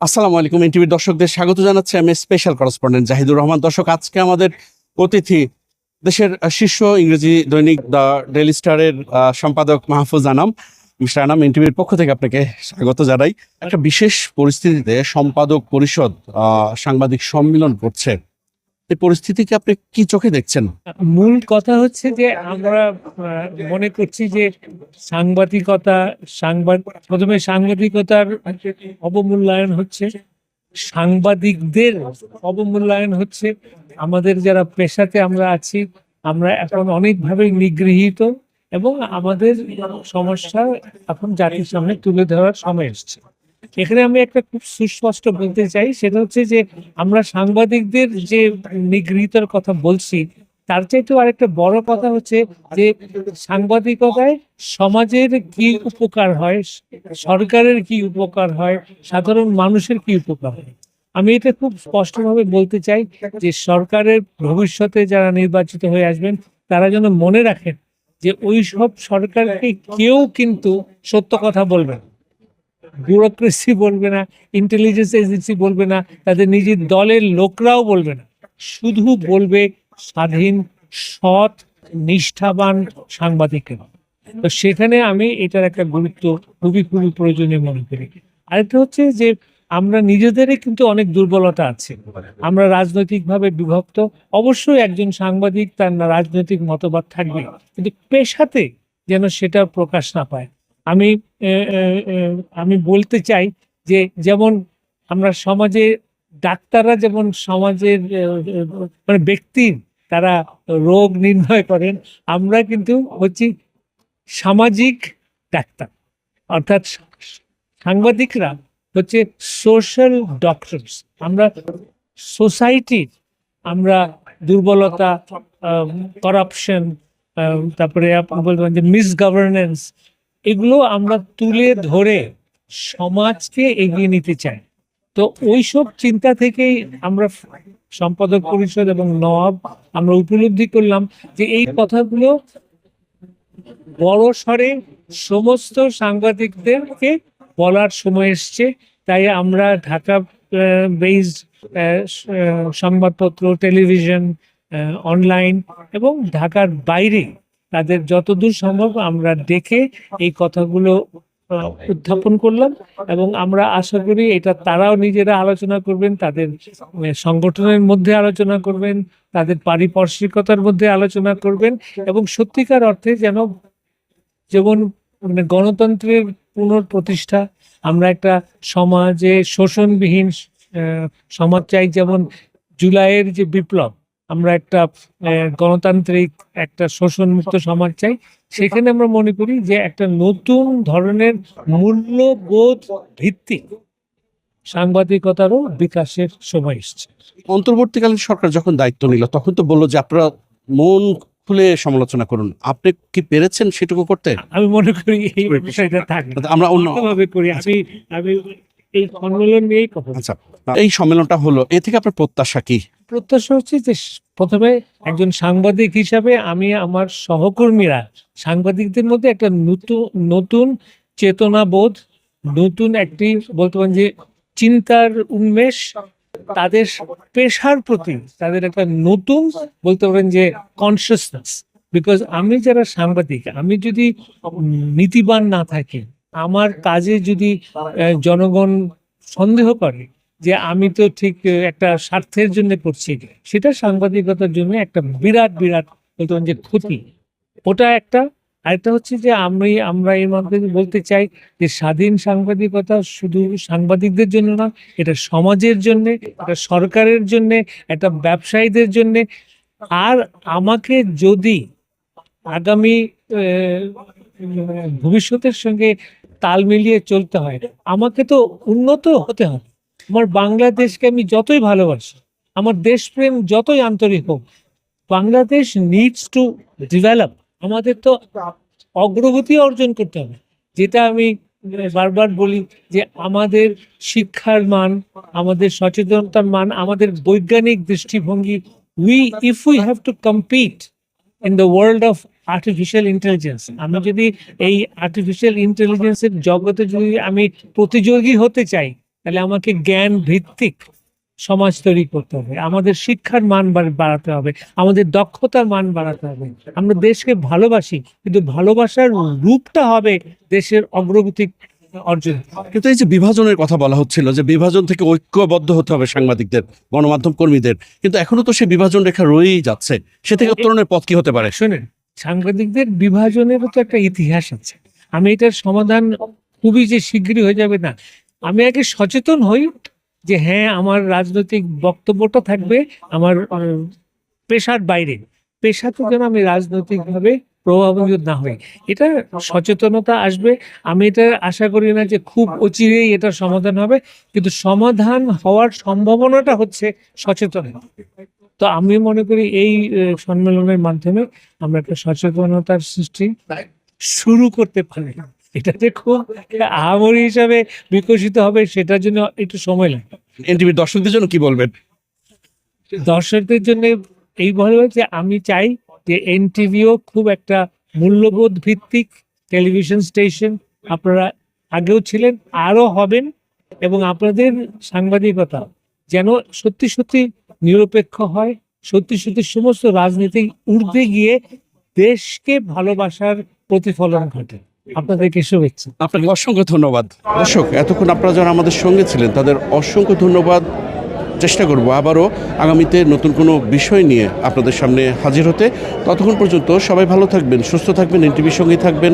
আসসালামু আলাইকুম। এনটিভির দর্শকদের স্বাগত জানাচ্ছি। আমি স্পেশাল করেসপন্ডেন্ট জাহিদুর রহমান। দর্শক, আজকে আমাদের অতিথি দেশের শীর্ষ ইংরেজি দৈনিক দ্য ডেইলি স্টারের সম্পাদক মাহফুজ আনাম। মিস্টার আনাম, এনটিভির পক্ষ থেকে আপনাকে স্বাগত জানাই। একটা বিশেষ পরিস্থিতিতে সম্পাদক পরিষদ সাংবাদিক সম্মেলন করছে, এই পরিস্থিতিকে আপনি কি চোখে দেখছেন? মূল কথা হচ্ছে যে আমরা মনে করছি যে প্রথমে সাংবাদিকতার অবমূল্যায়ন হচ্ছে, সাংবাদিকদের অবমূল্যায়ন হচ্ছে। আমাদের যারা পেশাতে আমরা আছি, আমরা এখন অনেকভাবে নিগৃহীত এবং আমাদের সমস্যা এখন জাতির সামনে তুলে ধরার সময় এসছে। এখানে আমি একটা খুব সুস্পষ্ট বলতে চাই, সেটা হচ্ছে যে আমরা সাংবাদিকদের যে নিগৃহীতার কথা বলছি, তার চাইতেও আরেকটা বড় কথা হচ্ছে যে সাংবাদিকতায় সমাজের কি উপকার হয়, সরকারের কি উপকার হয়, সাধারণ মানুষের কি উপকার হয়। আমি এটা খুব স্পষ্টভাবে বলতে চাই যে সরকারের ভবিষ্যতে যারা নির্বাচিত হয়ে আসবেন, তারা যেন মনে রাখেন যে ওই সব সরকারকে কেউ কিন্তু সত্য কথা বলবে না, ব্যুরোক্রেসি বলবে না, ইন্টেলিজেন্স এজেন্সি বলবে না, তাদের নিজের দলের লোকরাও বলবে না। শুধু বলবে স্বাধীন, সৎ, নিষ্ঠাবান সাংবাদিকেরা। তো সেখানে আমি এটার একটা গুরুত্ব খুবই খুবই প্রয়োজনীয় মনে করি। আরেকটা হচ্ছে যে আমরা নিজেদেরই কিন্তু অনেক দুর্বলতা আছে। আমরা রাজনৈতিকভাবে বিভক্ত। অবশ্যই একজন সাংবাদিক তার রাজনৈতিক মতবাদ থাকবে, কিন্তু পেশাতে যেন সেটা প্রকাশ না পায়। আমি আমি বলতে চাই যে যেমন আমরা সমাজে, ডাক্তাররা যেমন সমাজের মানে ব্যক্তির তারা রোগ নির্ণয় করেন, আমরা কিন্তু হচ্ছি সামাজিক ডাক্তার। অর্থাৎ সাংবাদিকরা হচ্ছে সোশ্যাল ডক্টরস। আমরা সোসাইটির, আমরা দুর্বলতা, করাপশন, তারপরে আপনি বলবেন যে মিসগভর্নেন্স, এগুলো আমরা তুলে ধরে সমাজকে এগিয়ে নিতে চাই। তো ওইসব চিন্তা থেকেই আমরা সম্পাদক পরিষদ এবং নওয়াব আমরা উপলব্ধি করলাম যে এই কথাগুলো বড় স্বরে সমস্ত সাংবাদিকদেরকে বলার সময় এসছে। তাই আমরা ঢাকা বেসড সংবাদপত্র, টেলিভিশন, অনলাইন এবং ঢাকার বাইরে তাদের যতদূর সম্ভব আমরা ডেকে এই কথাগুলো উত্থাপন করলাম। এবং আমরা আশা করি এটা তারাও নিজেরা আলোচনা করবেন, তাদের সংগঠনের মধ্যে আলোচনা করবেন, তাদের পারিপার্শ্বিকতার মধ্যে আলোচনা করবেন এবং সত্যিকার অর্থে যেমন মানে গণতন্ত্রের পুনঃপ্রতিষ্ঠা, আমরা একটা সমাজে শোষণবিহীন সমাজ চাই। যেমন জুলাইয়ের যে বিপ্লব, আমরা একটা গণতান্ত্রিক, একটা শোষণমুক্ত সমাজ চাই। সেখানে আমরা মনে করি যে একটা নতুন ধরনের মূল্যবোধ ভিত্তিক সাংবাদিকতারও বিকাশের সময় এসছে। অন্তর্বর্তীকালীন সরকার যখন দায়িত্ব নিল, তখন তো বললো যে আপনারা মন খুলে সমালোচনা করুন। আপনি কি পেরেছেন সেটুকু করতে? আমি মনে করি এই বিষয়টা থাকবে, আমরা অন্যভাবে করি। আমি এই সম্মেলন নিয়েই কথা। আচ্ছা, এই সম্মেলনটা হলো, এ থেকে আপনার প্রত্যাশা কি? প্রত্যাশা হচ্ছে যে প্রথমে একজন সাংবাদিক হিসাবে আমি, আমার সহকর্মীরা, সাংবাদিকদের মধ্যে একটা নতুন চেতনাবোধ, নতুন একটি বলতে পারেন যে চিন্তার উন্মেষ, তাদের পেশার প্রতি তাদের একটা নতুন বলতে পারেন যে কনসিয়াসনেস। বিকজ আমি যারা সাংবাদিক, আমি যদি নীতিবান না থাকি, আমার কাজে যদি জনগণ সন্দেহ করে যে আমি তো ঠিক একটা স্বার্থের জন্য করছি, সেটা সাংবাদিকতার জন্য একটা বিরাট বিরাট বলতে পারেন যে ক্ষতি। ওটা একটা। আরেকটা হচ্ছে যে আমরা এর মাধ্যমে বলতে চাই যে স্বাধীন সাংবাদিকতা শুধু সাংবাদিকদের জন্য না, এটা সমাজের জন্য, এটা সরকারের জন্য, এটা ব্যবসায়ীদের জন্য। আর আমাকে যদি আগামী ভবিষ্যতের সঙ্গে তাল মিলিয়ে চলতে হয়, আমাকে তো উন্নত হতে হবে। আমার বাংলাদেশকে আমি যতই ভালোবাসি, আমার দেশপ্রেম যতই আন্তরিক হোক, বাংলাদেশ নিডস টু ডেভেলপ। আমাদের তো অগ্রগতি অর্জন করতে হবে। যেটা আমি বারবার বলি যে আমাদের শিক্ষার মান, আমাদের সচেতনতার মান, আমাদের বৈজ্ঞানিক দৃষ্টিভঙ্গি, if we have to compete in the world of artificial intelligence, আমি যদি এই আর্টিফিশিয়াল ইন্টেলিজেন্সের জগতে যদি আমি প্রতিযোগী হতে চাই, তাহলে আমাকে জ্ঞান ভিত্তিক সমাজ তৈরি করতে হবে, আমাদের শিক্ষার মান বাড়াতে হবে, আমাদের দক্ষতার মান বাড়াতে হবে। আমরা দেশকে ভালোবাসি, কিন্তু ভালোবাসার রূপটা হবে দেশের অগ্রগতি অর্জন। কিন্তু এই যে বিভাজনের কথা বলা হচ্ছিল, যে বিভাজন থেকে ঐক্যবদ্ধ হতে হবে সাংবাদিকদের, গণমাধ্যম কর্মীদের, কিন্তু এখনো তো সেই বিভাজন রেখা রয়েই যাচ্ছে। সে থেকে উত্তরণের পথ কি হতে পারে? শোনেন, সাংবাদিকদের বিভাজনেরও তো একটা ইতিহাস আছে। আমি এটার সমাধান খুবই যে শীঘ্রই হয়ে যাবে না। আমি আগে সচেতন হই যে হ্যাঁ, আমার রাজনৈতিক বক্তব্যটা থাকবে আমার পেশার বাইরে, পেশাতে যেন আমি রাজনৈতিকভাবে প্রভাবিত না হই। এটা সচেতনতা আসবে। আমি এটা আশা করি না যে খুব অচিরেই এটা সমাধান হবে, কিন্তু সমাধান হওয়ার সম্ভাবনাটা হচ্ছে সচেতন। তো আমি মনে করি এই সম্মেলনের মাধ্যমে আমরা একটা সচেতনতার সৃষ্টি শুরু করতে পারি। এটাতে খুব আহামরি হিসাবে বিকশিত হবে, সেটার জন্য একটু সময় লাগবে। এনটিভির দর্শকদের জন্য কি বলবেন? দর্শকদের জন্য এই বলবো যে আমি চাই যে এনটিভিও খুব একটা মূল্যবোধ ভিত্তিক টেলিভিশন স্টেশন। আপনারা আগেও ছিলেন, আরো হবেন, এবং আপনাদের সাংবাদিকতা যেন সত্যি সত্যি নিরপেক্ষ হয়, সত্যি সত্যি সমস্ত রাজনীতি ঊর্ধ্বে গিয়ে দেশকে ভালোবাসার প্রতিফলন ঘটে। আপনাদেরকে শুভেচ্ছা। আপনাকে অসংখ্য ধন্যবাদ। দর্শক, এতক্ষণ আপনারা যারা আমাদের সঙ্গে ছিলেন তাদের অসংখ্য ধন্যবাদ। চেষ্টা করব আবারও আগামীতে নতুন কোনো বিষয় নিয়ে আপনাদের সামনে হাজির হতে। ততক্ষণ পর্যন্ত সবাই ভালো থাকবেন, সুস্থ থাকবেন, এনটিভির সঙ্গেই থাকবেন।